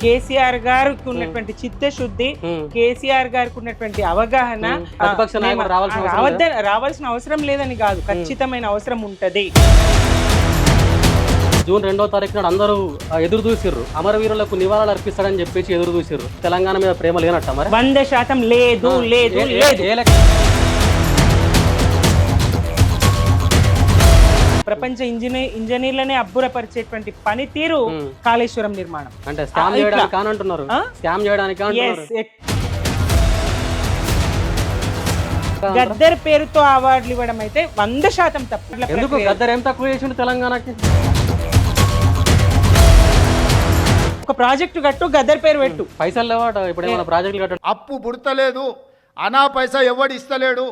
కేసీఆర్ గారికి ఉన్నటువంటి చిత్తశుద్ధి, కేసీఆర్ గారికి ఉన్నటువంటి అవగాహన రావాల్సిన అవసరం లేదని కాదు, ఖచ్చితమైన అవసరం ఉంటది. జూన్ 2వ తారీఖు నాడు అందరూ ఎదురు చూసిర్రు, అమరవీరులకు నివాళులు అర్పిస్తాడని చెప్పేసి ఎదురు చూసిర్రు. తెలంగాణ మీద ప్రేమ లేనట్ట మరి 100% లేదు లేదు లేదు. ప్రపంచ ఇంజనీర్లనే అబ్బురపరిచేటువంటి పనితీరు కాళేశ్వరం నిర్మాణం. అంటే స్కామ్ చేయడానికి కానంటున్నారు, స్కామ్ చేయడానికి గద్దర్ పేరుతో అవార్డులు ఇవ్వడం అయితే 100% తప్పు. ఎందుకు గద్దర్ ఏం తక్కువ చేసిండు తెలంగాణకి? ఒక ప్రాజెక్టు కట్టు, గద్దర్ పేరు పెట్టు. పైసలు లేవాట ఇప్పుడు ఏమైనా ప్రాజెక్టులు కట్టు. అప్పు పుడతలేదు, అనా పైసా ఎవడు ఇస్తలేడు.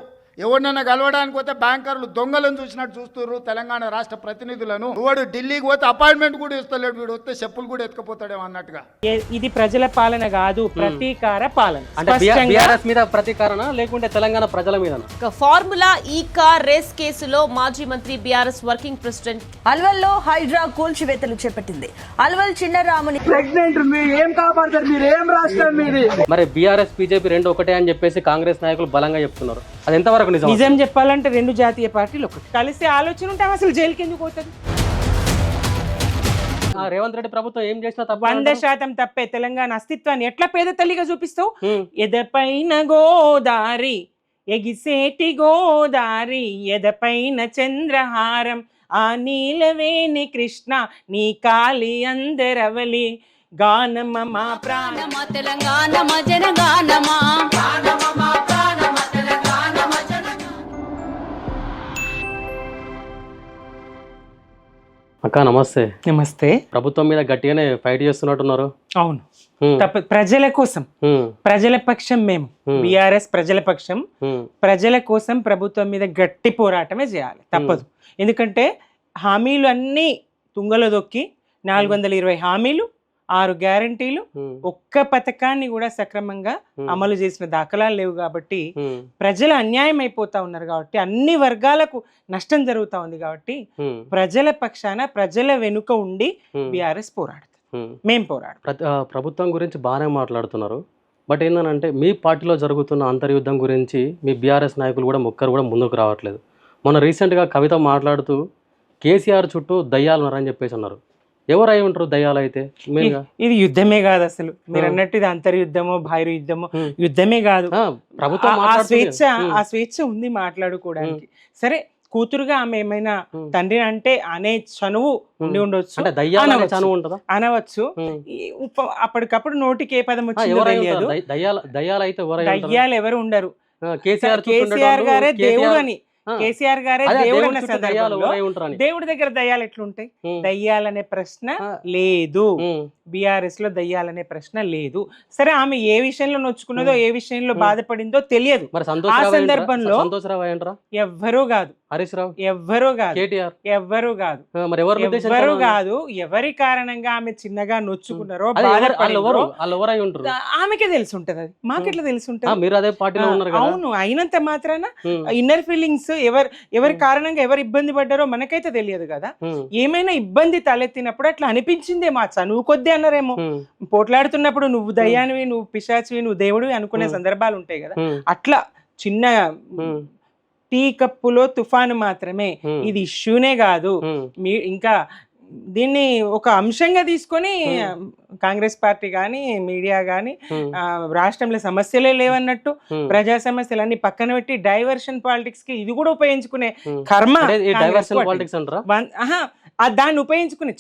ఎవరినైనా కలవడానికి పోతే బ్యాంకర్లు దొంగలను చూసినట్టు చూస్తున్నారు తెలంగాణ రాష్ట్ర ప్రతినిధులను. వాడు ఢిల్లీకి పోతే అపాయింట్మెంట్ కూడా ఇస్తలేడు, వీడు వస్తే చెప్పులు కూడా ఎత్తుకపోతాడేమో అన్నట్టుగా. ఇది ప్రజల పాలన కాదు, ప్రతీకార పాలన. అంటే బీఆర్ఎస్ మీద ప్రతీకారణ లేకుంటే తెలంగాణ ప్రజల మీద? ఫార్ములా ఈ కార్ రేస్ కేసులో మాజీ మంత్రి బీఆర్ఎస్ వర్కింగ్ ప్రెసిడెంట్ అల్వల్లో హైడ్రా కూల్చివేతలు చేపట్టింది. అల్వల్ చిన్నరాముని ప్రెగ్నెంట్ ఏం కాపాడతారు మీరు? ఏం రాష్ట్రం మీది? మరి బీఆర్ఎస్ బీజేపీ రెండు ఒకటే అని చెప్పేసి కాంగ్రెస్ నాయకులు బలంగా చెప్తున్నారు. అది ఎంతవరకు నిజం చెప్పాలంటే రెండు జాతీయ పార్టీలు ఒకటి. కలిసి ఆలోచన ఉంటే అసలు జైలుకి ఎందుకు పోతుంది? రేవంత్ రెడ్డి ప్రభుత్వం ఏం చేసినా 100% తప్పే. తెలంగాణ అస్తిత్వాన్ని ఎట్లా పేద తల్లిగా చూపిస్తావు? ఎదపైన గోదారి, ఎగిసేటి గోదారి, ఎదపైన చంద్రహారం, ఆ నీలవేణి కృష్ణ, నీ కాలి అందరవలి, గానమమా ప్రాణమా తెలంగాణమా జనగానమా. అక్క నమస్తే. నమస్తే. ప్రభుత్వం మీద గట్టిగానే ఫైట్ చేస్తున్నట్టున్నారు. అవును, తప్ప ప్రజల కోసం, ప్రజల పక్షం. మేము బీఆర్ఎస్ ప్రజల పక్షం. ప్రజల కోసం ప్రభుత్వం మీద గట్టి పోరాటమే చేయాలి, తప్పదు. ఎందుకంటే హామీలు అన్నీ తుంగలో దొక్కి 420 హామీలు, 6 గ్యారంటీలు, ఒక్క పథకాన్ని కూడా సక్రమంగా అమలు చేసిన దాఖలాలు లేవు. కాబట్టి ప్రజలు అన్యాయం అయిపోతా ఉన్నారు. కాబట్టి అన్ని వర్గాలకు నష్టం జరుగుతా ఉంది. కాబట్టి ప్రజల పక్షాన, ప్రజల వెనుక ఉండి బీఆర్ఎస్ పోరాడుతుంది, మేం పోరాడు. ప్రభుత్వం గురించి బాగానే మాట్లాడుతున్నారు. బట్ ఏంటంటే మీ పార్టీలో జరుగుతున్న అంతర్యుద్ధం గురించి మీ బీఆర్ఎస్ నాయకులు కూడా ఒక్కరు కూడా ముందుకు రావట్లేదు. మొన్న రీసెంట్గా కవిత మాట్లాడుతూ కేసీఆర్ చుట్టూ దయ్యాలు ఉన్నారని చెప్పేసి అన్నారు. ఎవరు అయి ఉంటారు దయ్యాలు? అయితే ఇది యుద్ధమే కాదు అసలు. మీరు అన్నట్టు ఇది అంతర్యుద్ధమో బాహ్య యుద్ధమో యుద్ధమే కాదు. ప్రభుత్వం ఆ స్వేచ్ఛ ఉంది మాట్లాడుకోవడానికి. సరే, కూతురుగా ఆమె ఏమైనా తండ్రి అంటే అనే చనువు ఉండి ఉండొచ్చు, అనవచ్చు. అప్పటికప్పుడు నోటికి ఏ పదం వచ్చిందో తెలియదు. దయ్యాలు ఎవరు ఉండరు. కేసీఆర్ గారే దేవుడు అని, కేసీఆర్ గారే దేవుడు అన్న సందర్భంలో దేవుడి దగ్గర దయ్యాలు ఎట్లుంటాయి? దయ్యాలనే ప్రశ్న లేదు. బీఆర్ఎస్ లో దయ్యాలనే ప్రశ్న లేదు. సరే, ఆమె ఏ విషయంలో నొచ్చుకున్నదో, ఏ విషయంలో బాధపడిందో తెలియదు. ఆ సందర్భంలో ఎవ్వరూ కాదు, హరీష్ రావు ఎవ్వరూ కాదు, ఎవ్వరూ కాదు, ఎవ్వరూ కాదు. ఎవరి కారణంగా ఆమె చిన్నగా నొచ్చుకున్నారో, ఆమెకే తెలిసి ఉంటది. అది మాకెట్లా తెలిసి ఉంటది? అవును, అయినంత మాత్రాన ఇన్నర్ ఫీలింగ్స్ ఎవరి కారణంగా ఎవరు ఇబ్బంది పడ్డారో మనకైతే తెలియదు కదా. ఏమైనా ఇబ్బంది తలెత్తినప్పుడు అట్లా అనిపించిందే, మా చనువు కొద్ది అన్నారేమో. పోట్లాడుతున్నప్పుడు నువ్వు దయ్యానివి, నువ్వు పిశాచివి, నువ్వు దేవుడివి అనుకునే సందర్భాలు ఉంటాయి కదా. అట్లా చిన్న టీ కప్పులో తుఫాను మాత్రమే. ఇది ఇష్యూనే కాదు. ఇంకా దీన్ని ఒక అంశంగా తీసుకొని కాంగ్రెస్ పార్టీ గాని, మీడియా గాని రాష్ట్రంలో సమస్యలే లేవన్నట్టు ప్రజా సమస్యలన్నీ పక్కన పెట్టి డైవర్షన్ పాలిటిక్స్ కి ఇది కూడా ఉపయోగించుకునే కర్మ. దాన్ని ఉపయోగించుకునే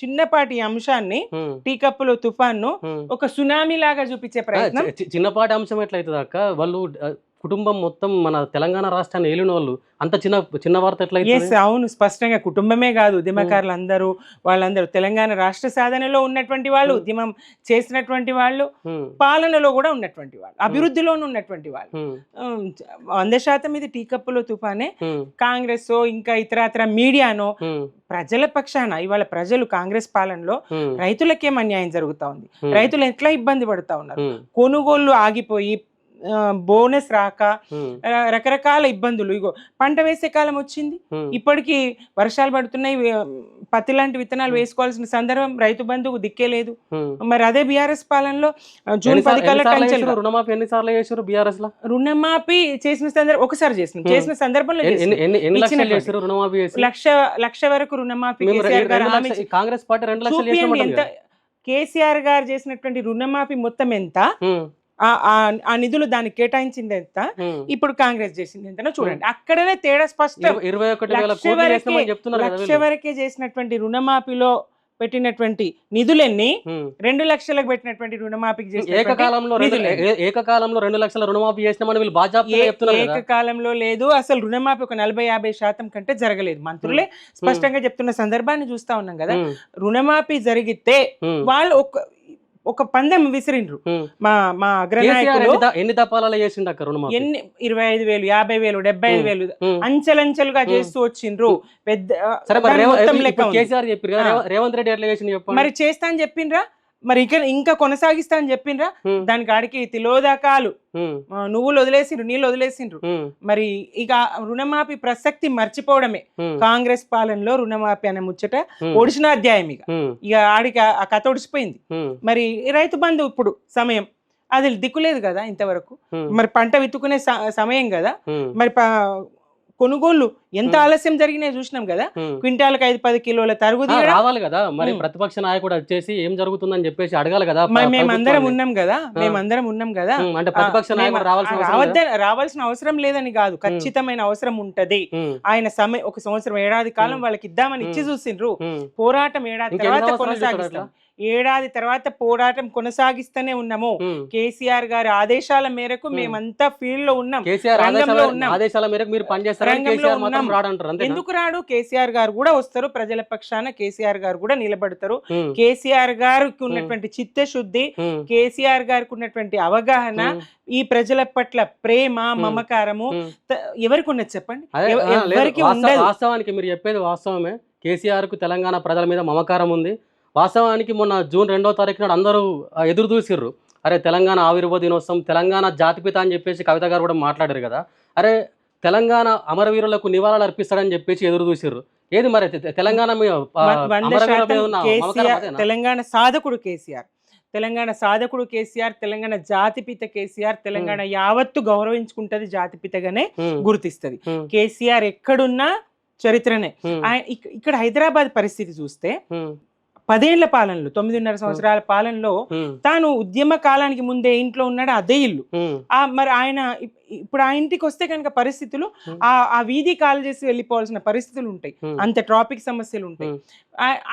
చిన్నపాటి అంశాన్ని, టీ కప్పులో తుఫాన్ను ఒక సునామీ లాగా చూపించే ప్రయత్నం. చిన్నపాటి అంశం ఎట్లయితుంది అక్క? వాళ్ళు కుటుంబం మొత్తం మన తెలంగాణ రాష్ట్రాన్ని ఏలిన వాళ్ళు అంత చిన్న వార్త ఎట్లయితే? అవును, స్పష్టంగా కుటుంబమే కాదు, ఉద్యమకారులు అందరూ, వాళ్ళందరూ తెలంగాణ రాష్ట్ర సాధనలో ఉన్నటువంటి వాళ్ళు, ఉద్యమం చేసినటువంటి వాళ్ళు, పాలనలో కూడా ఉన్నటువంటి వాళ్ళు, అభివృద్ధిలోనూ ఉన్నటువంటి వాళ్ళు. 100% ఇది టీ కప్పులో తుఫానే. కాంగ్రెస్ ఇంకా ఇతరత్ర మీడియానో ప్రజల పక్షాన ఇవాళ ప్రజలు కాంగ్రెస్ పాలనలో రైతులకేం అన్యాయం జరుగుతా ఉంది, రైతులు ఎట్లా ఇబ్బంది పడుతా ఉన్నారు, కొనుగోళ్లు ఆగిపోయి బోనస్ రాక రకరకాల ఇబ్బందులు. ఇగో పంట వేసే కాలం వచ్చింది, ఇప్పటికీ వర్షాలు పడుతున్నాయి, పత్తి లాంటి విత్తనాలు వేసుకోవాల్సిన సందర్భం, రైతు బంధువు దిక్కే లేదు. మరి అదే బీఆర్ఎస్ పాలనలో జూన్ 10 కల్లా రుణమాఫీ ఎన్నిసార్లు చేశారు బీఆర్ఎస్ లో? రుణమాఫీ చేసిన సందర్భం ఒకసారి చేసిన సందర్భంలో రుణమాఫీ లక్ష వరకు రుణమాఫీ కేసీఆర్ గారు కాంగ్రెస్ పార్టీ 2 లక్షలు చూపియండి ఎంత కేసీఆర్ గారు చేసినటువంటి రుణమాఫీ మొత్తం ఎంత, ఆ నిధులు దానికి కేటాయించింది ఎంత, ఇప్పుడు కాంగ్రెస్ చేసింది ఎంతనో చూడండి. అక్కడనే తేడా స్పష్టం. 21,000 లక్ష వరకే చేసినటువంటి రుణమాఫీలో పెట్టినటువంటి నిధులన్నీ 2 లక్షలకు పెట్టినటువంటి రుణమాఫీకి ఏకకాలంలో 2 లక్షల రుణమాఫీ చేసినామని వీళ్ళు బాధ్యత చెప్తున్నారు. ఏకకాలంలో లేదు, అసలు రుణమాఫీ ఒక 40-50% కంటే జరగలేదు. మంత్రులే స్పష్టంగా చెప్తున్న సందర్భాన్ని చూస్తా ఉన్నాం కదా. రుణమాఫీ జరిగితే వాళ్ళు ఒక పందెం విసిరిండ్రు మా అగ్రనాయకులు. ఎన్ని దఫాలలో చేసిండు అక్క రుణమాఫీ? 25,000, 50,000, 75,000 అంచెలంచెలుగా చేస్తూ వచ్చిండ్రు. పెద్ద కేసీఆర్ చెప్పారు కదా, రేవంత్ రెడ్డి ఎట్లా చేసిండు చెప్పండి. మరి చేస్తా అని చెప్పిండ్రా, మరి ఇంకా కొనసాగిస్తా అని చెప్పిండ్రా? దానికి ఆడికి తిలోదకాలు, నువ్వులు వదిలేసిండ్రు, నీళ్ళు వదిలేసిండ్రు. మరి ఇక రుణమాఫీ ప్రసక్తి మర్చిపోవడమే. కాంగ్రెస్ పాలనలో రుణమాఫీ అనే ముచ్చట ఒడిసిన అధ్యాయం. ఇక ఆడికి ఆ కథ ఒడిసిపోయింది. మరి రైతు బంధు ఇప్పుడు సమయం అది దిక్కులేదు కదా ఇంతవరకు. మరి పంట విత్తుకునే సమయం కదా. మరి కొనుగోళ్లు ఎంత ఆలస్యం జరిగినాయి చూసినాం కదా. క్వింటాలకు 5-10 కిలోల తరుగుదల రావాలి కదా. మరి ప్రతిపక్ష నాయకుడు వచ్చేసి ఏం జరుగుతుందని చెప్పేసి అడగాలి కదా. మేమందరం ఉన్నాం కదా. అంటే ప్రతిపక్ష నాయకుడు రావాల్సిన అవసరం లేదని కాదు, ఖచ్చితమైన అవసరం ఉంటది. ఆయన ఒక సంవత్సరం ఏడాది కాలం వాళ్ళకి ఇద్దామని ఇచ్చి చూసిండ్రు. పోరాటం ఏడాది తర్వాత కొనసాగిస్తాం, ఏడాది తర్వాత పోరాటం కొనసాగిస్తూనే ఉన్నాము. కేసీఆర్ గారి ఆదేశాల మేరకు మేమంతా ఫీల్డ్ లో ఉన్నాం, రంగంలో ఉన్నాం. ఆదేశాల మేరకు మీరు పనిచేస్తారు. ఎందుకు రాడు? కేసీఆర్ గారు కూడా వస్తారు, ప్రజల పక్షాన కేసీఆర్ గారు కూడా నిలబడతారు. కేసీఆర్ గారికి ఉన్నటువంటి చిత్తశుద్ధి, కేసీఆర్ గారికి ఉన్నటువంటి అవగాహన, ఈ ప్రజల పట్ల ప్రేమ, మమకారము ఎవరికి ఉన్నది చెప్పండి? ఎవరికి ఉండదు. వాస్తవానికి మీరు చెప్పేది వాస్తవమే. కేసీఆర్ కు తెలంగాణ ప్రజల మీద మమకారం ఉంది. వాస్తవానికి మొన్న జూన్ 2వ తారీఖు నాడు అందరూ ఎదురు చూసిర్రు. అరే తెలంగాణ ఆవిర్భావ దినోత్సవం, తెలంగాణ జాతిపిత అని చెప్పేసి కవిత గారు కూడా మాట్లాడారు కదా. అరే తెలంగాణ అమరవీరులకు నివాళులు అర్పిస్తాడని చెప్పేసి ఎదురు చూసిర్రు. ఏది మరి తెలంగాణ తెలంగాణ సాధకుడు కేసీఆర్, తెలంగాణ సాధకుడు కేసీఆర్, తెలంగాణ జాతిపిత కేసీఆర్. తెలంగాణ యావత్తు గౌరవించుకుంటది, జాతిపితగానే గుర్తిస్తది. కేసీఆర్ ఎక్కడున్నా చరిత్రనే. ఇక్కడ హైదరాబాద్ పరిస్థితి చూస్తే 10 ఏళ్ల పాలనలో, 9.5 సంవత్సరాల పాలనలో తాను ఉద్యమ కాలానికి ముందే ఇంట్లో ఉన్నాడు, అదే ఇల్లు. మరి ఆయన ఇప్పుడు ఆ ఇంటికి వస్తే కనుక పరిస్థితులు ఆ వీధి కాల్ చేసి వెళ్ళిపోవాల్సిన పరిస్థితులు ఉంటాయి, అంత ట్రాఫిక్ సమస్యలు ఉంటాయి.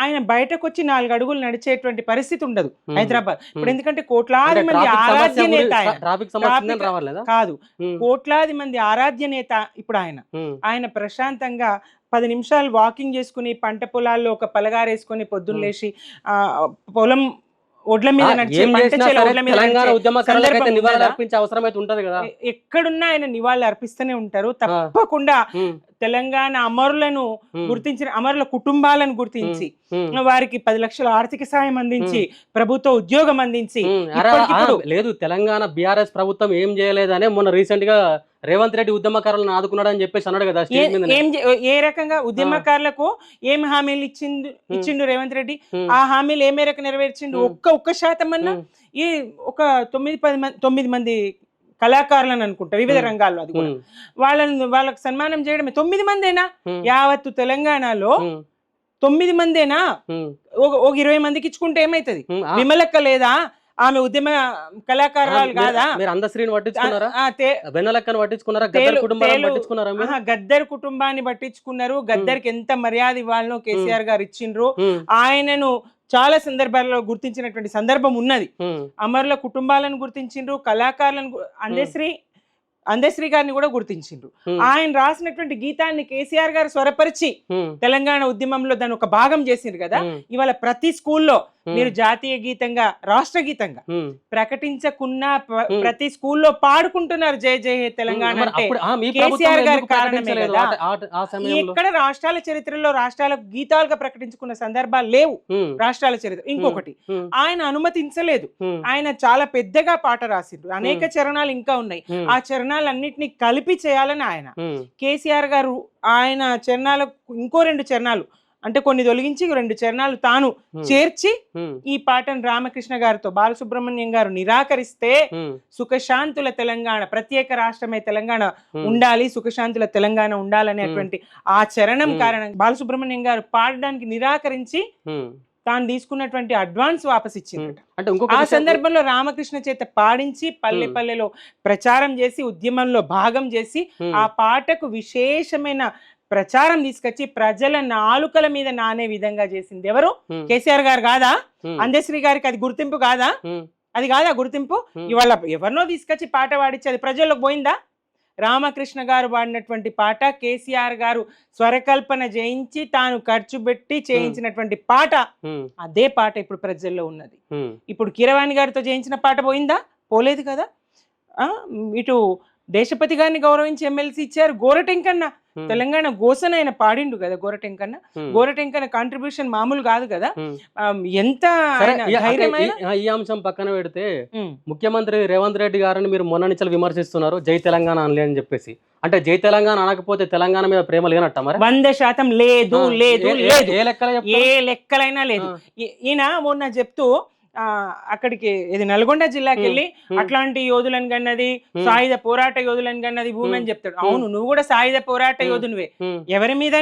ఆయన బయటకు వచ్చి 4 అడుగులు నడిచేటువంటి పరిస్థితి ఉండదు హైదరాబాద్ ఇప్పుడు. ఎందుకంటే కోట్లాది మంది ఆరాధ్య నేత కాదు, కోట్లాది మంది ఆరాధ్య నేత ఇప్పుడు ఆయన ప్రశాంతంగా 10 నిమిషాలు వాకింగ్ చేసుకుని, పంట పొలాల్లో ఒక పలగారేసుకొని పొద్దున్న లేచి పొలం ఒడ్ల మీద ఎక్కడున్నా ఆయన నివాళులు అర్పిస్తూనే ఉంటారు. తప్పకుండా తెలంగాణ అమరులను గుర్తించిన అమరుల కుటుంబాలను గుర్తించి వారికి 10 లక్షల ఆర్థిక సాయం అందించి, ప్రభుత్వ ఉద్యోగం అందించి. లేదు తెలంగాణ బీఆర్ఎస్ ప్రభుత్వం ఏం చేయలేదనే మొన్న రీసెంట్ గా రేవంత్ రెడ్డి ఉద్యమకారులను ఆదుకున్నాడు అని చెప్పేసి అన్నాడు కదా. ఏ రకంగా ఉద్యమకారులకు ఏం హామీలు ఇచ్చిండు రేవంత్ రెడ్డి? ఆ హామీలు ఏ మేరకు నెరవేర్చిండు? ఒక్క శాతం అన్నా. ఈ ఒక 9 మంది కళాకారులను అనుకుంటా వివిధ రంగాల్లో, అది కూడా వాళ్ళకి సన్మానం చేయడమే. 9 మందేనా యావత్తు తెలంగాణలో? 9 మందేనా? ఒక 20 మందికి ఇచ్చుకుంటే ఏమైతుంది? విమలక్క లేదా? ఆమె ఉద్యమ కళాకారురాలు కాదా? గద్దర్ కుటుంబాన్ని పట్టించుకున్నారు. గద్దర్కి ఎంత మర్యాద ఇవ్వాలనో కేసీఆర్ గారు ఇచ్చిండ్రు. ఆయనను చాలా సందర్భాల్లో గుర్తించినటువంటి సందర్భం ఉన్నది. అమరుల కుటుంబాలను గుర్తించిండ్రు, కళాకారులను. అందశ్రీ అందశ్రీ గారిని కూడా గుర్తించిండ్రు. ఆయన రాసినటువంటి గీతాన్ని కేసీఆర్ గారు స్వరపరిచి తెలంగాణ ఉద్యమంలో దాన్ని ఒక భాగం చేసిండ్రు కదా. ఇవాళ ప్రతి స్కూల్లో మీరు జాతీయ గీతంగా రాష్ట్ర గీతంగా ప్రకటించకున్నా ప్రతి స్కూల్లో పాడుకుంటున్నారు జయ జయ హే తెలంగాణ అంటే కేసీఆర్ గారి కారణమే కదా. ఎక్కడ రాష్ట్రాల చరిత్రలో రాష్ట్రాల గీతాలుగా ప్రకటించుకున్న సందర్భాలు లేవు రాష్ట్రాల చరిత్ర. ఇంకొకటి, ఆయన అనుమతించలేదు. ఆయన చాలా పెద్దగా పాట రాసిండ్రు, అనేక చరణాలు ఇంకా ఉన్నాయి. ఆ చరణాలన్నింటినీ కలిపి చేయాలని ఆయన కేసీఆర్ గారు ఆయన చరణాలు ఇంకో 2 చరణాలు అంటే కొన్ని తొలగించి 2 చరణాలు తాను చేర్చి ఈ పాటను రామకృష్ణ గారితో బాలసుబ్రహ్మణ్యం గారు నిరాకరిస్తే సుఖశాంతుల తెలంగాణ, ప్రత్యేక రాష్ట్రమే తెలంగాణ ఉండాలి, సుఖశాంతుల తెలంగాణ ఉండాలనేటువంటి ఆ చరణం కారణంగా బాలసుబ్రహ్మణ్యం గారు పాడడానికి నిరాకరించి తాను తీసుకున్నటువంటి అడ్వాన్స్ వాపస్ ఇచ్చింది. ఆ సందర్భంలో రామకృష్ణ చేత పాడించి పల్లె పల్లెలో ప్రచారం చేసి ఉద్యమంలో భాగం చేసి ఆ పాటకు విశేషమైన ప్రచారం తీసుకొచ్చి ప్రజల నాలుకల మీద నానే విధంగా చేసింది ఎవరు? కేసీఆర్ గారు కాదా? అందశ్రీ గారికి అది గుర్తింపు కాదా? అది కాదా గుర్తింపు? ఇవాళ ఎవరినో తీసుకొచ్చి పాట పాడించి అది ప్రజల్లోకి పోయిందా? రామకృష్ణ గారు పాడినటువంటి పాట కేసీఆర్ గారు స్వరకల్పన చేయించి తాను ఖర్చు పెట్టి చేయించినటువంటి పాట, అదే పాట ఇప్పుడు ప్రజల్లో ఉన్నది. ఇప్పుడు కీరవాణి గారితో చేయించిన పాట పోయిందా? పోలేదు కదా. ఇటు దేశపతి గారిని గౌరవించి ఎమ్మెల్సీ ఇచ్చారు. గోరటెంకన్న తెలంగాణ గోసన ఆయన పాడిండు కదా. గోరటెంకన్న కాంట్రిబ్యూషన్ మామూలు కాదు కదా. ఎంత ఈ అంశం పక్కన పెడితే ముఖ్యమంత్రి రేవంత్ రెడ్డి గారిని మీరు మొన్న నుంచి విమర్శిస్తున్నారు, జై తెలంగాణ అనలే అని చెప్పేసి. అంటే జై తెలంగాణ అనకపోతే తెలంగాణ మీద ప్రేమ లేనట్ట మరి? 100% లేదు లేదు లేదు, ఏ లెక్కలైనా లేదు. ఈయన మొన్న చెప్తూ అక్కడికి ఇది నల్గొండ జిల్లాకి వెళ్ళి అట్లాంటి యోధులను కన్నది, సాయుధ పోరాట యోధులను కన్నది భూమి అని చెప్తాడు. అవును, నువ్వు కూడా సాయుధ పోరాట యోధునివే. ఎవరి మీద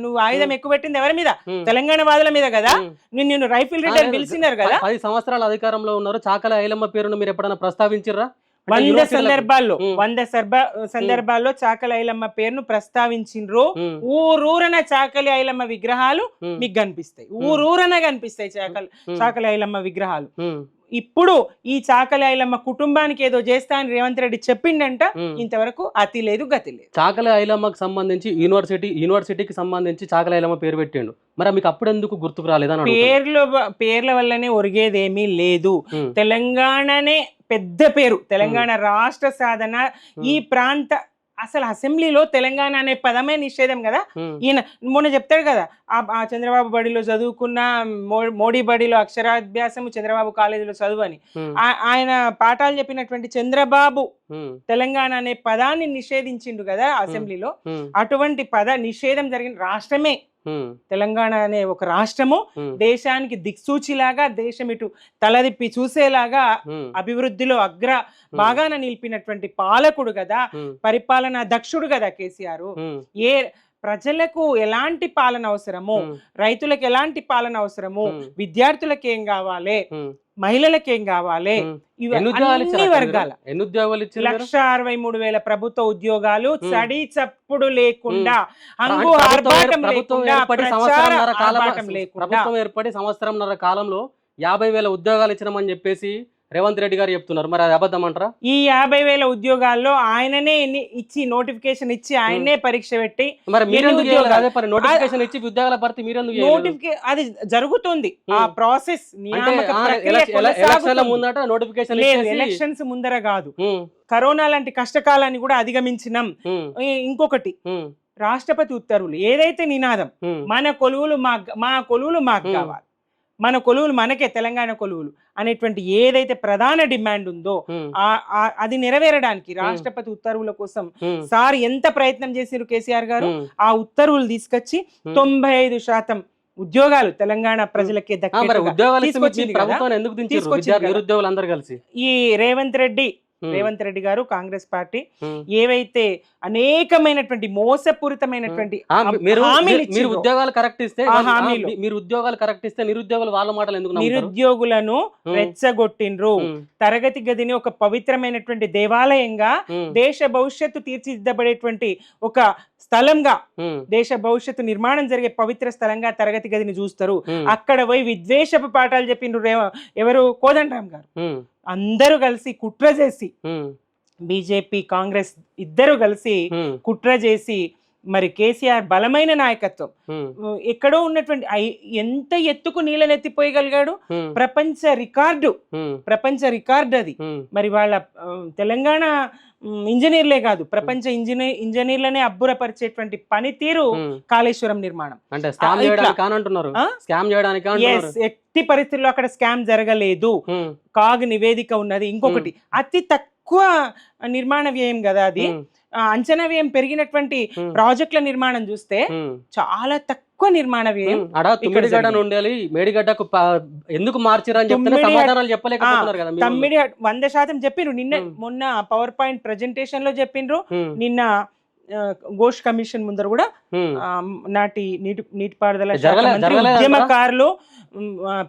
నువ్వు ఆయుధం ఎక్కువ పెట్టింది ఎవరి మీద? తెలంగాణ వాదుల మీద కదా. నిన్ను రైఫిల్ రిటర్న్ పిలిచినారు కదా. 10 సంవత్సరాలు అధికారంలో ఉన్నారు. చాకలి ఐలమ్మ పేరును మీరు ఎప్పుడైనా ప్రస్తావించిర్రా? 100 సందర్భాల్లో చాకలి ఐలమ్మ పేరును ప్రస్తావించిండ్రు. ఊరూరన చాకలి ఐలమ్మ విగ్రహాలు మీకు కనిపిస్తాయి, ఊరూరన కనిపిస్తాయి చాకలి ఐలమ్మ విగ్రహాలు. ఇప్పుడు ఈ చాకలి ఐలమ్మ కుటుంబానికి ఏదో చేస్తా అని రేవంత్ రెడ్డి చెప్పిండంట. ఇంతవరకు అతి లేదు గతి లేదు. చాకలి ఐలమ్మకు సంబంధించి యూనివర్సిటీకి సంబంధించి చాకలి ఐలమ్మ పేరు పెట్టిండు. మరి మీకు అప్పుడు ఎందుకు గుర్తుకు రాలేదని? పేర్ల వల్లనే ఒరిగేదేమీ లేదు. తెలంగాణనే పెద్ద పేరు, తెలంగాణ రాష్ట్ర సాధన. ఈ ప్రాంత అసలు అసెంబ్లీలో తెలంగాణ అనే పదమే నిషేధం కదా. ఈయన మొన్న చెప్తాడు కదా, ఆ చంద్రబాబు బడిలో చదువుకున్న, మోడీ బడిలో అక్షరాభ్యాసము, చంద్రబాబు కాలేజీలో చదువు అని ఆయన పాఠాలు చెప్పినటువంటి చంద్రబాబు తెలంగాణ అనే పదాన్ని నిషేధించిండు కదా అసెంబ్లీలో. అటువంటి పద నిషేధం జరిగిన రాష్ట్రమే తెలంగాణ అనే ఒక రాష్ట్రము. దేశానికి దిక్సూచిలాగా, దేశం ఇటు తలదిప్పి చూసేలాగా అభివృద్ధిలో బాగాన నిలిపినటువంటి పాలకుడు కదా, పరిపాలనా దక్షుడు కదా కేసీఆర్. ఏ ప్రజలకు ఎలాంటి పాలన అవసరము, రైతులకు ఎలాంటి పాలన అవసరము, విద్యార్థులకు ఏం కావాలి, మహిళలకు ఏం కావాలి, అన్ని వర్గాల 1,63,000 ప్రభుత్వ ఉద్యోగాలు చడి చప్పుడు లేకుండా, ప్రభుత్వం ఏర్పడి సంవత్సరంన్నర కాలంలో 50,000 ఉద్యోగాలు ఇచ్చినామని చెప్పేసి రేవంత్ రెడ్డి గారు చెప్తున్నారు. మరి అది అబద్ధం అంటారా? ఈ 50,000 ఉద్యోగాల్లో ఆయననే ఇచ్చి నోటిఫికేషన్ ఇచ్చి ఆయనే పరీక్ష పెట్టి, మరి నోటిఫికేషన్ ఇచ్చి ఉద్యోగాల భర్తీ అది జరుగుతుంది. ఆ ప్రాసెస్ ఎలక్షన్స్ ముందర కాదు, కరోనా లాంటి కష్టకాలాన్ని కూడా అధిగమించినాం. ఇంకొకటి, రాష్ట్రపతి ఉత్తర్వులు ఏదైతే నినాదం మన కొలువులు మా కొలువులు మాకు కావాలి, మన కొలువులు మనకే, తెలంగాణ కొలువులు అనేటువంటి ఏదైతే ప్రధాన డిమాండ్ ఉందో అది నెరవేరడానికి రాష్ట్రపతి ఉత్తర్వుల కోసం సార్ ఎంత ప్రయత్నం చేశారు కేసీఆర్ గారు. ఆ ఉత్తర్వులు తీసుకొచ్చి 95% ఉద్యోగాలు తెలంగాణ ప్రజలకే ఈ రేవంత్ రెడ్డి గారు కాంగ్రెస్ పార్టీ ఏవైతే అనేకమైనటువంటి మోసపూరితమైనటువంటి ఉద్యోగాలు కరెక్ట్ ఇస్తే నిరుద్యోగులు వాళ్ళ మాటలు ఎందుకు? నిరుద్యోగులను రెచ్చగొట్టిండ్రు. తరగతి గదిని ఒక పవిత్రమైనటువంటి దేవాలయంగా, దేశ భవిష్యత్తు తీర్చిదిద్దబడేటువంటి ఒక స్థలంగా, దేశ భవిష్యత్తు నిర్మాణం జరిగే పవిత్ర స్థలంగా తరగతి గదిని చూస్తారు. అక్కడ పోయి విద్వేషపు పాఠాలు చెప్పిండ్రు ఎవరు? కోదండరామ్ గారు. అందరూ కలిసి కుట్ర చేసి బీజేపీ కాంగ్రెస్ ఇద్దరు కలిసి కుట్ర చేసి మరి కేసీఆర్ బలమైన నాయకత్వం ఎక్కడో ఉన్నటువంటి ఎంత ఎత్తుకు నీళ్ళనెత్తిపోయగలిగాడు. ప్రపంచ రికార్డు అది. మరి వాళ్ళ తెలంగాణ ఇంజనీర్లే కాదు, ప్రపంచ ఇంజనీర్లనే అబ్బురపరిచేటువంటి పనితీరు కాళేశ్వరం నిర్మాణం. ఎట్టి పరిస్థితుల్లో అక్కడ స్కామ్ జరగలేదు, కాగ్ నివేదిక ఉన్నది. ఇంకొకటి అతి తక్కువ నిర్మాణ వ్యయం కదా అది. అంచనా వ్యయం పెరిగినటువంటి ప్రాజెక్టుల నిర్మాణం చూస్తే చాలా తక్కువ నిర్మాణ వ్యయం. మేడిగడ్డకు ఎందుకు మార్చిరని చెప్తే సమాధానాలు చెప్పలేకపోతున్నారు కదా. 100% చెప్పిర్రు. మొన్న పవర్ పాయింట్ ప్రెజెంటేషన్ లో చెప్పిండ్రు. నిన్న ఘోష్ కమిషన్ ముందర కూడా నాటి నీటిపారుదల ఉద్యమకారులు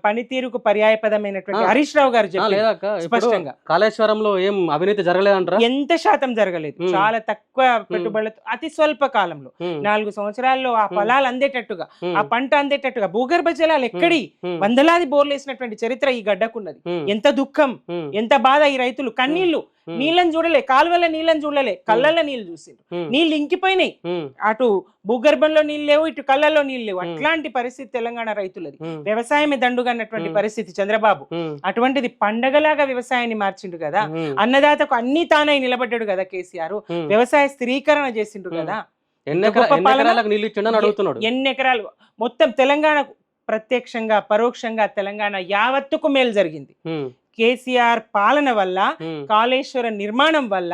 పనితీరుకు పర్యాయపదమైనటువంటి హరీష్ రావు గారు స్పష్టంగా కాళేశ్వరంలో ఏం అవినీతి జరగలేదంటారా? ఎంత శాతం జరగలేదు, చాలా తక్కువ పెట్టుబడులతో అతి స్వల్ప కాలంలో 4 సంవత్సరాల్లో ఆ ఫలాలు అందేటట్టుగా, ఆ పంట అందేటట్టుగా భూగర్భ జలాలు ఎక్కడి వందలాది బోర్లు వేసినటువంటి చరిత్ర ఈ గడ్డకున్నది. ఎంత దుఃఖం, ఎంత బాధ. ఈ రైతులు కన్నీళ్లు, నీళ్ళని చూడలే, కాలువల నీళ్ళని చూడలే, కళ్ళల్లో నీళ్లు చూసిండ్రు. నీళ్లు ఇంకిపోయినాయి, అటు భూగర్భంలో నీళ్ళు లేవు, ఇటు కళ్ళల్లో నీళ్ళు లేవు. అట్లాంటి పరిస్థితి తెలంగాణ రైతులది. వ్యవసాయమే దండుగా అన్నటువంటి పరిస్థితి చంద్రబాబు. అటువంటిది పండగలాగా వ్యవసాయాన్ని మార్చిండు కదా. అన్నదాతకు అన్ని తానై నిలబడ్డాడు కదా కేసీఆర్. వ్యవసాయ స్థిరీకరణ చేసిండు కదా. ఎన్ని ఎకరాలు మొత్తం తెలంగాణకు ప్రత్యక్షంగా పరోక్షంగా తెలంగాణ యావత్తుకు మేలు జరిగింది. కేసీఆర్ పాలన వల్ల, కాళేశ్వర నిర్మాణం వల్ల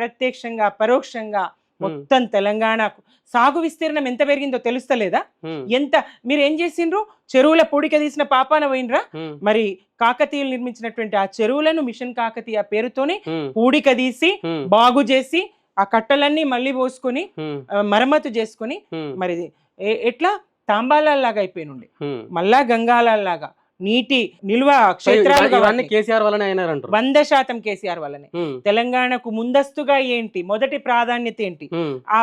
ప్రత్యక్షంగా పరోక్షంగా మొత్తం తెలంగాణకు సాగు విస్తీర్ణం ఎంత పెరిగిందో తెలుస్తలేదా? ఎంత మీరు ఏం చేసిండ్రు? చెరువుల పూడిక తీసిన పాపాన పోయినరా? మరి కాకతీయులు నిర్మించినటువంటి ఆ చెరువులను మిషన్ కాకతీయ పేరుతోనే పూడిక తీసి బాగు చేసి ఆ కట్టలన్నీ మళ్ళీ పోసుకొని మరమ్మతు చేసుకొని మరి ఎట్లా తాంబాలలాగా అయిపోయినుండే, మళ్ళా గంగాలలాగా నీటి నిల్వ క్షేత్రాలు కేసీఆర్ వల్లనే అయినారంటారు. 100% కేసీఆర్ వల్లనే. తెలంగాణకు ముందస్తుగా ఏంటి, మొదటి ప్రాధాన్యత ఏంటి, ఆ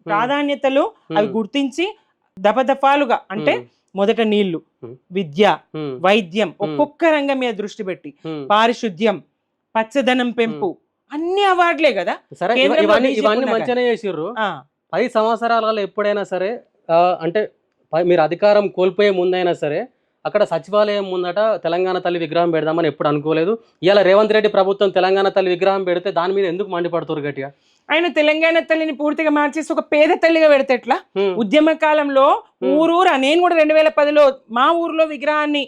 ప్రాధాన్యతలు అవి గుర్తించి దఫదఫాలుగా, అంటే మొదట నీళ్లు, విద్య, వైద్యం, ఒక్కొక్క రంగం మీద దృష్టి పెట్టి, పారిశుద్ధ్యం, పచ్చదనం పెంపు, అన్ని అవార్డులే కదా. ఇవన్నీ మంచిగానే చేసిర్రు. 10 సంవత్సరాలలో ఎప్పుడైనా సరే, అంటే మీరు అధికారం కోల్పోయే ముందైనా సరే అక్కడ సచివాలయం ముందట తెలంగాణ తల్లి విగ్రహం పెడదామని ఎప్పుడు అనుకోలేదు. ఇలా రేవంత్ రెడ్డి ప్రభుత్వం తెలంగాణ తల్లి విగ్రహం పెడితే దాని మీద ఎందుకు మండిపడుతారు గట్టిగా? ఆయన తెలంగాణ తల్లిని పూర్తిగా మార్చేసి ఒక పేద తల్లిగా పెడితే ఎట్లా? ఉద్యమ కాలంలో ఊరూరా, నేను కూడా 2010లో మా ఊర్లో విగ్రహాన్ని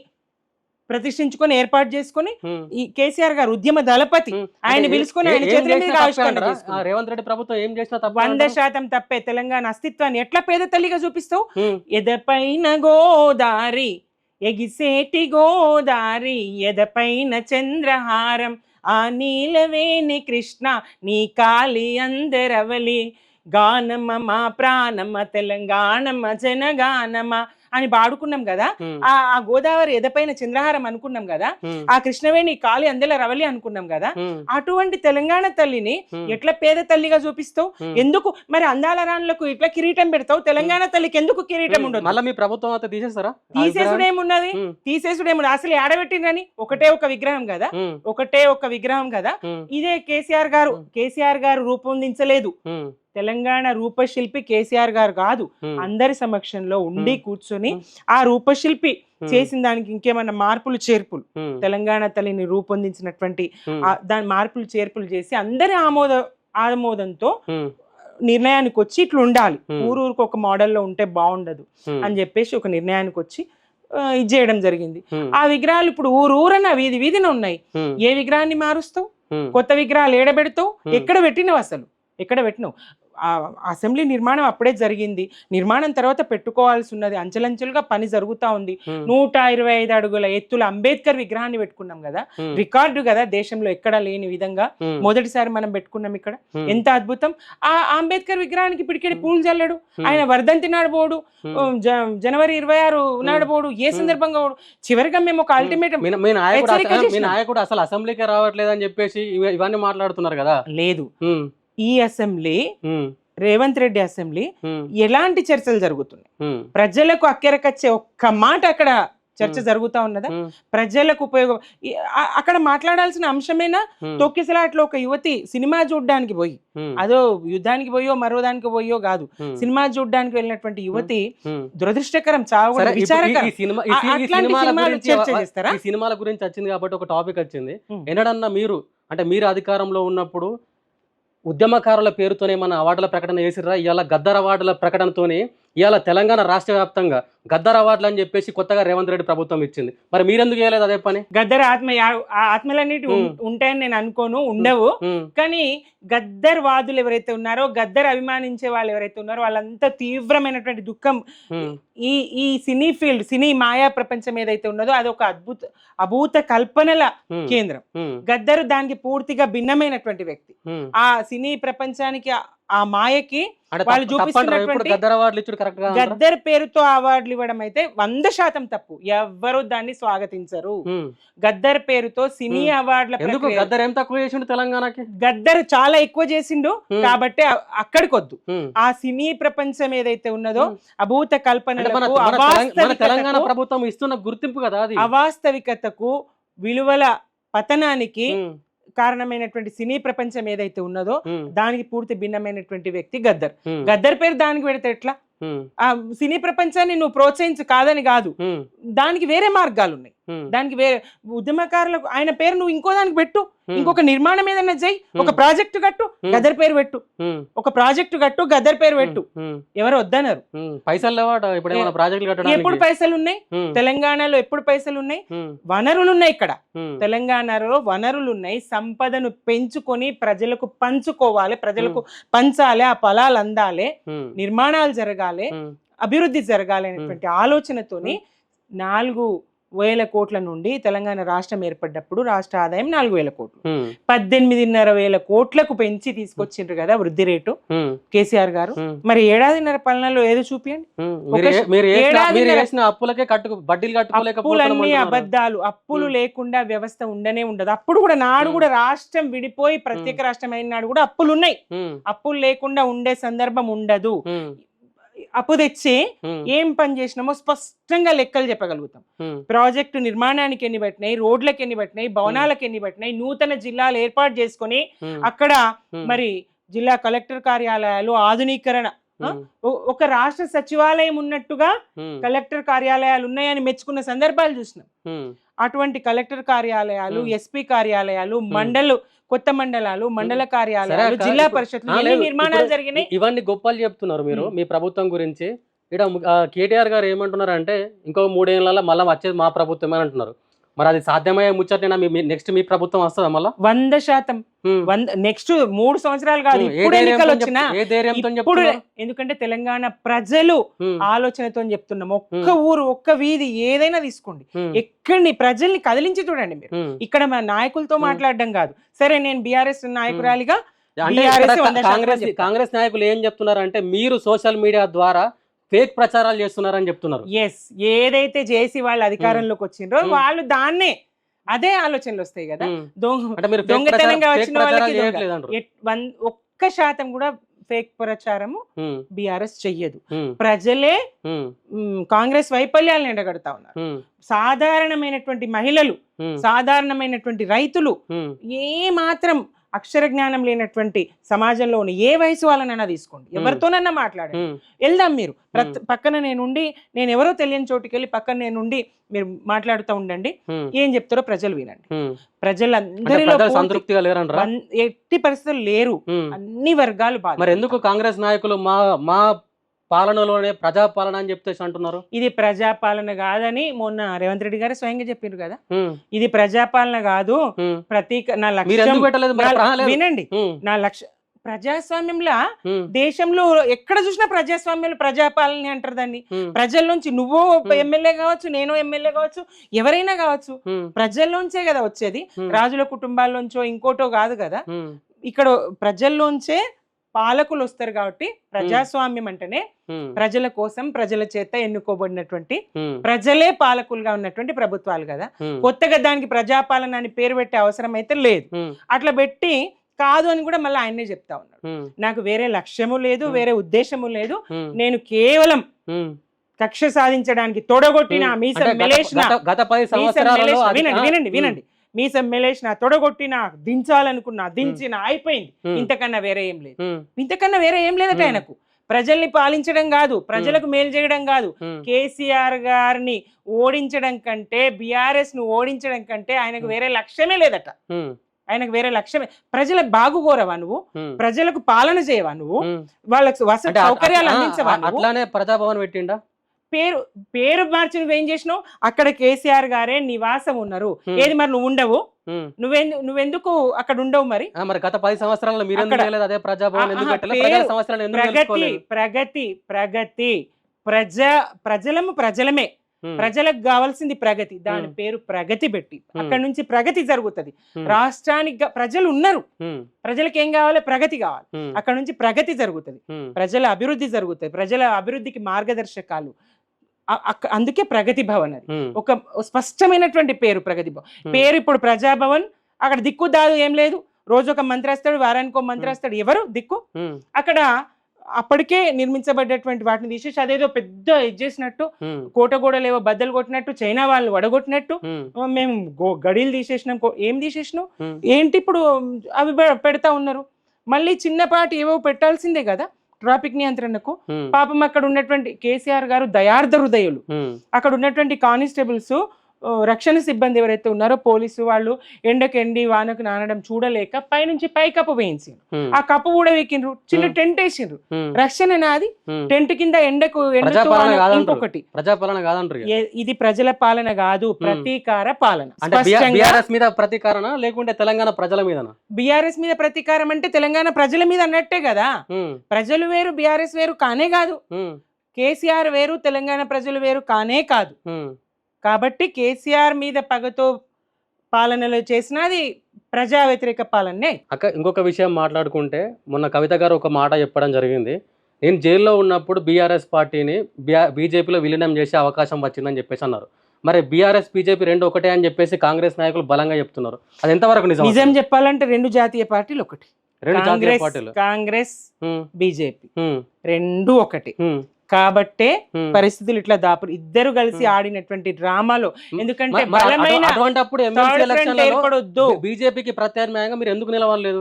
ప్రతిష్ఠించుకొని ఏర్పాటు చేసుకుని ఈ కేసీఆర్ గారు ఉద్యమ దళపతి, ఆయన పిలుచుకొని ఆయన చేతుల మీద ఆవిష్కరణ చేసుకున్నారు. రేవంత్ రెడ్డి ప్రభుత్వం ఏం చేసినా 100% తప్పే. తెలంగాణ అస్తిత్వాన్ని ఎట్లా పేద తల్లిగా చూపిస్తావు? ఎదపైన గోదారి, ఎగిసేటి గోదారి, ఎదపైన చంద్రహారం, ఆ నీలవేణి కృష్ణ, నీ కాలి అందరవలి, గానమ్మ మా ప్రాణమ్మ తెలంగాణమ్మ జనగానమ్మ అని పాడుకున్నాం కదా. ఆ గోదావరి ఎదపైన చంద్రహారం అనుకున్నాం కదా, ఆ కృష్ణవేణి కాలి అందెల రవలి అనుకున్నాం కదా. అటువంటి తెలంగాణ తల్లిని ఎట్లా పేద తల్లిగా చూపిస్తావు? ఎందుకు మరి అందాల రాణులకు ఇట్లా కిరీటం పెడతావు? తెలంగాణ తల్లికి ఎందుకు కిరీటం ఉండదు? మళ్ళీ మీ ప్రభుత్వం అంతా తీసేస్తారా? తీసేసుడేమున్నది? తీసేసుడేమున్నది? అసలు ఆడబెట్టిందని ఒకటే ఒక విగ్రహం కదా, ఒకటే ఒక విగ్రహం కదా. ఇదే కేసీఆర్ గారు రూపొందించలేదు. తెలంగాణ రూపశిల్పి కేసీఆర్ గారు కాదు, అందరి సమక్షంలో ఉండి కూర్చొని ఆ రూపశిల్పి చేసిన దానికి ఇంకేమన్నా మార్పులు చేర్పులు, తెలంగాణ తల్లిని రూపొందించినటువంటి దాని మార్పులు చేర్పులు చేసి అందరి ఆమోదంతో నిర్ణయానికి వచ్చి ఇట్లా ఉండాలి, ఊరూరికి ఒక మోడల్లో ఉంటే బాగుండదు అని చెప్పేసి ఒక నిర్ణయానికి వచ్చి ఇది చేయడం జరిగింది. ఆ విగ్రహాలు ఇప్పుడు ఊరూరన వీధి వీధిన ఉన్నాయి. ఏ విగ్రహాన్ని మారుస్తావు? కొత్త విగ్రహాలు ఏడబెడతావు? ఎక్కడ పెట్టినవు? అసలు ఎక్కడ పెట్టినవు? అసెంబ్లీ నిర్మాణం అప్పుడే జరిగింది. నిర్మాణం తర్వాత పెట్టుకోవాల్సి ఉన్నది. అంచెలంచెలుగా పని జరుగుతా ఉంది. 125 అడుగుల ఎత్తుల అంబేద్కర్ విగ్రహాన్ని పెట్టుకున్నాం కదా, రికార్డు కదా, దేశంలో ఎక్కడా లేని విధంగా మొదటిసారి మనం పెట్టుకున్నాం ఇక్కడ. ఎంత అద్భుతం! ఆ అంబేద్కర్ విగ్రహానికి పిడికెడి పూలు చల్లడు, ఆయన వర్ధంతి నాడు పోడు, జనవరి 26 నాడు పోడు, ఏ సందర్భంగా పోడు. చివరిగా మేము ఒక అల్టిమేటం, మీ నాయకుడు అసలు అసెంబ్లీకి రావట్లేదు అని చెప్పేసి ఇవన్నీ మాట్లాడుతున్నారు కదా. లేదు, ఈ అసెంబ్లీ, రేవంత్ రెడ్డి అసెంబ్లీ ఎలాంటి చర్చలు జరుగుతున్నాయి, ప్రజలకు అక్కెరకచ్చే ఒక్క మాట అక్కడ చర్చ జరుగుతా ఉన్నదా? ప్రజలకు ఉపయోగం అక్కడ మాట్లాడాల్సిన అంశమేనా? తొక్కిసలాట్లో ఒక యువతి సినిమా చూడడానికి పోయి, అదో యుద్ధానికి పోయో మరో దానికి పోయో కాదు, సినిమా చూడడానికి వెళ్ళినటువంటి యువతి దురదృష్టకరం, చావు విచారకరం. చర్చ చేస్తారా? ఈ సినిమాల గురించి వచ్చింది కాబట్టి ఒక టాపిక్ వచ్చింది. ఎన్నడన్నా మీరు అంటే మీరు అధికారంలో ఉన్నప్పుడు ఉద్యమకారుల పేరుతోనే మన అవార్డుల ప్రకటన చేసిర్రా? ఇవాళ గద్దర్ అవార్డుల ప్రకటనతోనే ఇవాళ తెలంగాణ రాష్ట్ర వ్యాప్తంగా గద్దర్ అవార్డులు అని చెప్పేసి కొత్తగా రేవంత్ రెడ్డి ప్రభుత్వం ఇచ్చింది. మరి మీరెందుకు చేయలేదు అదే పని? గద్దర్ ఆత్మలన్నిటి ఉంటాయని నేను అనుకోను, ఉండవు. కానీ గద్దర్ వాదులు ఎవరైతే ఉన్నారో, గద్దర్ అభిమానించే వాళ్ళు ఎవరైతే ఉన్నారో వాళ్ళంతా తీవ్రమైనటువంటి దుఃఖం. ఈ సినీ ఫీల్డ్, సినీ మాయా ప్రపంచం ఏదైతే ఉన్నదో అది ఒక అభూత కల్పనల కేంద్రం. గద్దరు దానికి పూర్తిగా భిన్నమైనటువంటి వ్యక్తి. ఆ సినీ ప్రపంచానికి, ఆ మాయకి వాళ్ళు చూపిస్తున్నటువంటి గద్దర్ పేరుతో అవార్డులు ఇవ్వడం అయితే 100% తప్పు. ఎవ్వరు దాన్ని స్వాగతించరు. గద్దర్ పేరుతో సినీ అవార్డుల గద్దర్ ఏం తక్కువ చేసిండు తెలంగాణకి? గద్దర్ చాలా ఎక్కువ చేసిండు కాబట్టి అక్కడికొద్దు. ఆ సినీ ప్రపంచం ఏదైతే ఉన్నదో అభూత కల్పనలకు, తెలంగాణ ప్రభుత్వం ఇస్తున్న గుర్తింపు కదా అది. అవాస్తవికతకు, విలువల పతనానికి కారణమైనటువంటి సినీ ప్రపంచం ఏదైతే ఉన్నదో దానికి పూర్తి భిన్నమైనటువంటి వ్యక్తి గద్దర్. గద్దర్ పేరు దానికి పెడితే ఎట్లా? ఆ సినీ ప్రపంచాన్ని నువ్వు ప్రోత్సహించు కాదని కాదు, దానికి వేరే మార్గాలు ఉన్నాయి. దానికి వేరే ఉద్యమకారులకు ఆయన పేరు నువ్వు ఇంకో దానికి పెట్టు, ఇంకొక నిర్మాణం ఏదైనా చెయ్యి, ఒక ప్రాజెక్టు కట్టు, గద్దర్ పేరు పెట్టు, ఒక ప్రాజెక్టు కట్టు, గద్దర్ పేరు పెట్టు. ఎవరు వద్దన్నారు? పైసలు లేవాట ఇప్పుడు ప్రాజెక్టులు కట్టడానికి. ఎప్పుడు పైసలు ఉన్నాయి తెలంగాణలో? ఎప్పుడు పైసలు ఉన్నాయి? వనరులు ఉన్నాయి. ఇక్కడ తెలంగాణలో వనరులు ఉన్నాయి. సంపదను పెంచుకొని ప్రజలకు పంచుకోవాలి, ప్రజలకు పంచాలి, ఆ ఫలాలు అందాలి, నిర్మాణాలు జరగాలి, అభివృద్ధి జరగాలి అనేటువంటి ఆలోచనతోని 4,000 కోట్ల నుండి తెలంగాణ రాష్ట్రం ఏర్పడ్డప్పుడు రాష్ట్ర ఆదాయం 4,000 కోట్లు, 18,500 కోట్లకు పెంచి తీసుకొచ్చిండ్రు కదా వృద్ధి రేటు కేసీఆర్ గారు. మరి 1.5 పాలనలో ఏదో చూపియండి. అప్పులన్నీ అబద్ధాలు. అప్పులు లేకుండా వ్యవస్థ ఉండనే ఉండదు. అప్పుడు కూడా నాడు కూడా రాష్ట్రం విడిపోయి ప్రత్యేక రాష్ట్రం అయిన నాడు కూడా అప్పులు ఉన్నాయి. అప్పులు లేకుండా ఉండే సందర్భం ఉండదు. అప్పు తెచ్చి ఏం పని చేసినామో స్పష్టంగా లెక్కలు చెప్పగలుగుతాం. ప్రాజెక్టు నిర్మాణానికి ఎన్ని పట్టినాయి, రోడ్లకు ఎన్ని పట్టినాయి, భవనాలకు ఎన్ని పట్టినాయి, నూతన జిల్లాలు ఏర్పాటు చేసుకొని అక్కడ మరి జిల్లా కలెక్టర్ కార్యాలయాలు ఆధునీకరణ, ఒక రాష్ట్ర సచివాలయం ఉన్నట్టుగా కలెక్టర్ కార్యాలయాలు ఉన్నాయని మెచ్చుకున్న సందర్భాలు చూసినాం. అటువంటి కలెక్టర్ కార్యాలయాలు, ఎస్పీ కార్యాలయాలు, కొత్త మండలాలు, మండల కార్యాలయాలు, జిల్లా పరిషత్లు నిర్మాణాలు జరిగినాయి. ఇవన్నీ గొప్పలు చెప్తున్నారు మీరు మీ ప్రభుత్వం గురించి. ఇక్కడ కేటీఆర్ గారు ఏమంటున్నారు అంటే ఇంకో 3 ఏళ్ళ మళ్ళీ వచ్చేది మా ప్రభుత్వం అని అంటున్నారు. మరి అది సాధ్యమయ్యే ముచ్చటేనా? నెక్స్ట్ మీ ప్రభుత్వం వస్తుందా మళ్ళా? 100%. నెక్స్ట్ 3 సంవత్సరాలు కాదు, ఇప్పుడు ఎన్నికలు వచ్చినా. ఎందుకంటే తెలంగాణ ప్రజలు ఆలోచనతో చెప్తున్నాం. ఒక్క ఊరు, ఒక్క వీధి ఏదైనా తీసుకోండి, ఎక్కడిని ప్రజల్ని కదిలించి చూడండి మీరు. ఇక్కడ మన నాయకులతో మాట్లాడడం కాదు. సరే, నేను బీఆర్ఎస్ నాయకురాలిగా కాంగ్రెస్ నాయకులు ఏం చెప్తున్నారు అంటే మీరు సోషల్ మీడియా ద్వారా ఫేక్ ప్రచారాలు చేస్తున్నారని చెప్తున్నారు. ఏదైతే చేసి వాళ్ళు అధికారంలోకి వచ్చిండ్రో వాళ్ళు దాన్నే అదే ఆలోచనలు వస్తాయి కదా. దొంగతనంగా వచ్చిన వాళ్ళకి 1% కూడా ఫేక్ ప్రచారము బీఆర్ఎస్ చెయ్యదు. ప్రజలే కాంగ్రెస్ వైఫల్యాలను ఎండగడతా ఉన్నారు. సాధారణమైనటువంటి మహిళలు, సాధారణమైనటువంటి రైతులు, ఏ మాత్రం అక్షర జ్ఞానం లేనటువంటి సమాజంలో ఉన్న ఏ వయసు వాళ్ళనైనా తీసుకోండి, ఎవరితోనన్నా మాట్లాడండి, వెళ్దాం మీరు పక్కన నేనుండి, నేను ఎవరో తెలియని చోటుకి వెళ్ళి పక్కన నేనుండి మీరు మాట్లాడుతూ ఉండండి, ఏం చెప్తారో ప్రజలు వినండి. ప్రజలందరిలో సంతృప్తిగా లేరంటారా? ఎట్టి పరిస్థితులు లేరు, అన్ని వర్గాలు బాధ. మరి ఎందుకు కాంగ్రెస్ నాయకులు మా పాలనలోనే ప్రజాపాలన అని చెప్పేసి అంటున్నారు? ఇది ప్రజాపాలన కాదని మొన్న రేవంత్ రెడ్డి గారు స్వయంగా చెప్పిండ్రు కదా. ఇది ప్రజాపాలన కాదు, ప్రతీక నా లక్ష్యం. వినండి, నా లక్ష్యం ప్రజాస్వామ్యంలో, దేశంలో ఎక్కడ చూసినా ప్రజాస్వామ్యంలో ప్రజాపాలన అంటారు దాన్ని. ప్రజల నుంచి నువ్వు ఎమ్మెల్యే కావచ్చు, నేను ఎమ్మెల్యే కావచ్చు, ఎవరైనా కావచ్చు, ప్రజల్లోంచే కదా వచ్చేది. రాజుల కుటుంబాల్లోంచో ఇంకోటో కాదు కదా. ఇక్కడ ప్రజల్లోంచే పాలకులు వస్తారు కాబట్టి ప్రజాస్వామ్యం అంటేనే ప్రజల కోసం, ప్రజల చేత ఎన్నుకోబడినటువంటి, ప్రజలే పాలకులుగా ఉన్నటువంటి ప్రభుత్వాలు కదా. కొత్తగా దానికి ప్రజాపాలన అని పేరు పెట్టే అవసరం అయితే లేదు. అట్లా పెట్టి కాదు అని కూడా మళ్ళీ ఆయనే చెప్తా ఉన్నాడు. నాకు వేరే లక్ష్యము లేదు, వేరే ఉద్దేశము లేదు, నేను కేవలం కక్ష సాధించడానికి తొడగొట్టిన మీసం అంటే మెలేసిన గత 10 సంవత్సరాలలో వినండి మీసం మెలేసిన తొడగొట్టిన దించాలనుకున్నా దించిన అయిపోయింది. ఇంతకన్నా వేరే ఏం లేదు, ఇంతకన్నా వేరే ఏం లేదట ఆయనకు. ప్రజల్ని పాలించడం కాదు, ప్రజలకు మేలు చేయడం కాదు, కేసీఆర్ గారిని ఓడించడం కంటే బిఆర్ఎస్ ను ఓడించడం కంటే ఆయనకు వేరే లక్ష్యమే లేదట. ఆయనకు వేరే లక్ష్యమే. ప్రజలకు బాగుకోరవా నువ్వు? ప్రజలకు పాలన చేయవా నువ్వు? వాళ్ళకి వసతి సౌకర్యాలు అందించవా? అట్లానే ప్రజాభవన్ పెట్టిండా? పేరు మార్చి నువ్వేం చేసినావు? అక్కడ కేసీఆర్ గారే నివాసం ఉన్నారు. ఏది మరి నువ్వు ఉండవు? నువ్వెందుకు అక్కడ ఉండవు? మరి గత 10 సంవత్సరాలలో అదే ప్రజాభవన్ ఎందుకు పెట్టలేదు? ప్రగతి ప్రజలమే, ప్రజలకు కావాల్సింది ప్రగతి. దాని పేరు ప్రగతి పెట్టి అక్కడ నుంచి ప్రగతి జరుగుతుంది. రాష్ట్రానికి ప్రజలు ఉన్నారు, ప్రజలకు ఏం కావాలి? ప్రగతి కావాలి. అక్కడ నుంచి ప్రగతి జరుగుతుంది, ప్రజల అభివృద్ధి జరుగుతుంది, ప్రజల అభివృద్ధికి మార్గదర్శకాలు. అందుకే ప్రగతి భవన్ అది ఒక స్పష్టమైనటువంటి పేరు. ప్రగతి భవన్ పేరు. ఇప్పుడు ప్రజాభవన్ అక్కడ దిక్కు దాదు ఏం లేదు. రోజు ఒక మంత్రి వస్తాడు, వారానికి ఒక మంత్రి వస్తాడు. ఎవరు దిక్కు? అక్కడ అప్పటికే నిర్మించబడ్డటువంటి వాటిని తీసేసి అదేదో పెద్ద చేసినట్టు, కోటగోడలేవో బద్దలు కొట్టినట్టు, చైనా వాళ్ళు వడగొట్టినట్టు మేము గడిలు తీసేసినాం. ఏం తీసేసినాం ఏంటి? ఇప్పుడు అవి పెడతా ఉన్నారు. మళ్ళీ చిన్నపాటి ఏవో పెట్టాల్సిందే కదా ట్రాఫిక్ నియంత్రణకు. పాపం అక్కడ ఉన్నటువంటి కేసీఆర్ గారు దయార్ధ హృదయులు. అక్కడ ఉన్నటువంటి కానిస్టేబుల్స్, రక్షణ సిబ్బంది ఎవరైతే ఉన్నారో పోలీసు వాళ్ళు ఎండకెండి వానకు నానడం చూడలేక పైనుంచి పై కప్పు వేయించారు. ఆ కప్పు కూడా వేకిండ్రు, చిన్న టెంట్ వేసిండ్రు. రక్షణ నాది. టెంట్ కింద ఎండకు ఇంకొకటి. ప్రజాపాలన కాదంటారు. ఇది ప్రజల పాలన కాదు, ప్రతీకార పాలన. బీఆర్ఎస్ మీద ప్రతీకారనా లేకుంటే తెలంగాణ ప్రజల మీదనా? బీఆర్ఎస్ మీద ప్రతీకారం అంటే తెలంగాణ ప్రజల మీద అన్నట్టే కదా. ప్రజలు వేరు, బీఆర్ఎస్ వేరు కానే కాదు. కేసీఆర్ వేరు, తెలంగాణ ప్రజలు వేరు కానే కాదు. కాబట్టి కేసీఆర్ మీద పగతో పాలనలో చేసినది ప్రజా వ్యతిరేక పాలనే. అక్క ఇంకొక విషయం మాట్లాడుకుంటే, మొన్న కవిత గారు ఒక మాట చెప్పడం జరిగింది. నేను జైల్లో ఉన్నప్పుడు బీఆర్ఎస్ పార్టీని బీజేపీలో విలీనం చేసే అవకాశం వచ్చిందని చెప్పేసి అన్నారు. మరి బీఆర్ఎస్ బీజేపీ రెండు ఒకటే అని చెప్పేసి కాంగ్రెస్ నాయకులు బలంగా చెప్తున్నారు. అది ఎంతవరకు నిజం? నిజం చెప్పాలంటే రెండు జాతీయ పార్టీలు ఒకటి. కాంగ్రెస్ బీజేపీ రెండు ఒకటి. కాబట్టే పరిస్థితులు ఇట్లా దాపురు. ఇద్దరు కలిసి ఆడినటువంటి డ్రామాలో, ఎందుకంటే బలమైన బీజేపీకి ప్రత్యామ్నాయంగా మీరు ఎందుకు నిలవలేదు?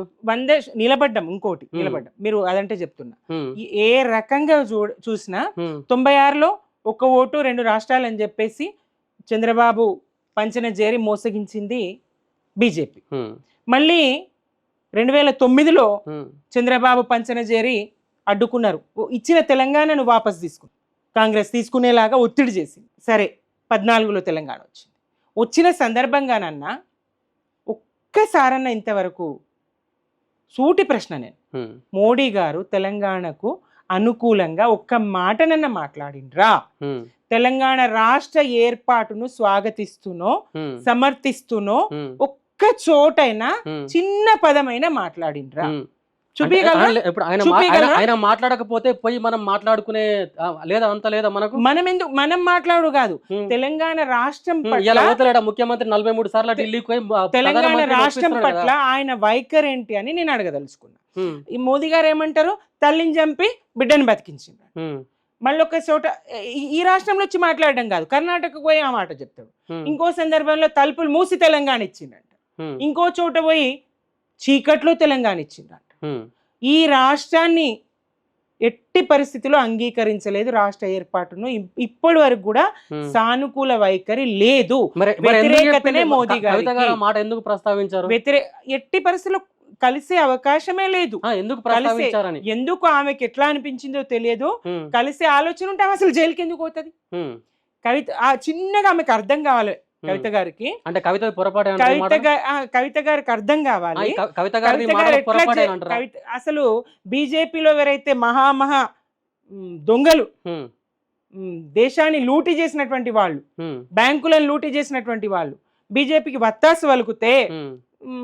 నిలబడ్డం. ఇంకోటి నిలబడ్డం. మీరు అదంటే చెప్తున్నా. ఏ రకంగా చూసినా 96లో ఒక ఓటు 2 రాష్ట్రాలు అని చెప్పేసి చంద్రబాబు పంచన చేరి మోసగించింది బీజేపీ. మళ్ళీ 2009లో చంద్రబాబు పంచన చేరి అడ్డుకున్నారు. ఇచ్చిన తెలంగాణను వాపసు తీసుకుని కాంగ్రెస్ తీసుకునేలాగా ఒత్తిడి చేసింది. సరే 14లో తెలంగాణ వచ్చింది. వచ్చిన సందర్భంగానన్నా ఒక్కసారన్నా ఇంతవరకు సూటి ప్రశ్న, నేను మోడీ గారు తెలంగాణకు అనుకూలంగా ఒక్క మాటనన్నా మాట్లాడిండ్రా? తెలంగాణ రాష్ట్ర ఏర్పాటును స్వాగతిస్తూనో సమర్థిస్తూనో ఒక్క చోటైనా చిన్న పదమైనా మాట్లాడిండ్రా? ఆయన మాట్లాడకపోతే పోయి మనం మాట్లాడుకునే లేదా? అంత లేదా మనకు? మనం మాట్లాడు కాదు. తెలంగాణ రాష్ట్రం ముఖ్యమంత్రి 43 సార్లు ఢిల్లీకి పోయి తెలంగాణ రాష్ట్రం పట్ల ఆయన వైఖరి ఏంటి అని నేను అడగదలుచుకున్నా. ఈ మోదీ గారు ఏమంటారు? తల్లిని చంపి బిడ్డను బతికించింది. మళ్ళీ ఒక చోట ఈ రాష్ట్రంలో వచ్చి మాట్లాడడం కాదు, కర్ణాటకకు పోయి ఆ మాట చెప్తాడు. ఇంకో సందర్భంలో తలుపులు మూసి తెలంగాణ ఇచ్చిందంట. ఇంకో చోట పోయి చీకట్లో తెలంగాణ ఇచ్చిందంట. ఈ రాష్ట్రాన్ని ఎట్టి పరిస్థితిలో అంగీకరించలేదు. రాష్ట్ర ఏర్పాటును ఇప్పటి వరకు కూడా సానుకూల వైఖరి లేదు. వ్యతిరేకతనే మోదీ గారు మాట ఎందుకు ప్రస్తావించారు? ఎట్టి పరిస్థితుల్లో కలిసే అవకాశమే లేదు. ఎందుకు ఆమెకి ఎట్లా అనిపించిందో తెలియదు. కలిసే ఆలోచన ఉంటే అసలు జైలుకి ఎందుకు పోతుంది? కవిత చిన్నగా ఆమెకు అర్థం కావాలి. కవిత గారికి అంటే కవిత గారికి అర్థం కావాలి. అసలు బీజేపీలో ఎవరైతే మహా దొంగలు, దేశాన్ని లూటీ చేసినటువంటి వాళ్ళు, బ్యాంకులను లూటీ చేసినటువంటి వాళ్ళు బీజేపీకి వత్తాసు వలుకుతే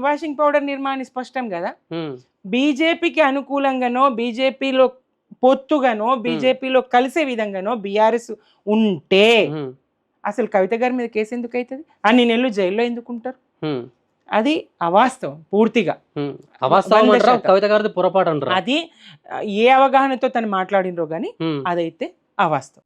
వాషింగ్ పౌడర్ నిర్మాణి స్పష్టం కదా. బీజేపీకి అనుకూలంగానో, బీజేపీలో పొత్తుగానో, బీజేపీలో కలిసే విధంగానో బీఆర్ఎస్ ఉంటే అసలు కవిత గారి మీద కేసు ఎందుకు అవుతుంది? అన్ని నెలలు జైల్లో ఎందుకుంటారు? అది అవాస్తవం, పూర్తిగా కవిత గారిది పొరపాటు అంటారు. అది ఏ అవగాహనతో తను మాట్లాడినరో కానీ అదైతే అవాస్తవం.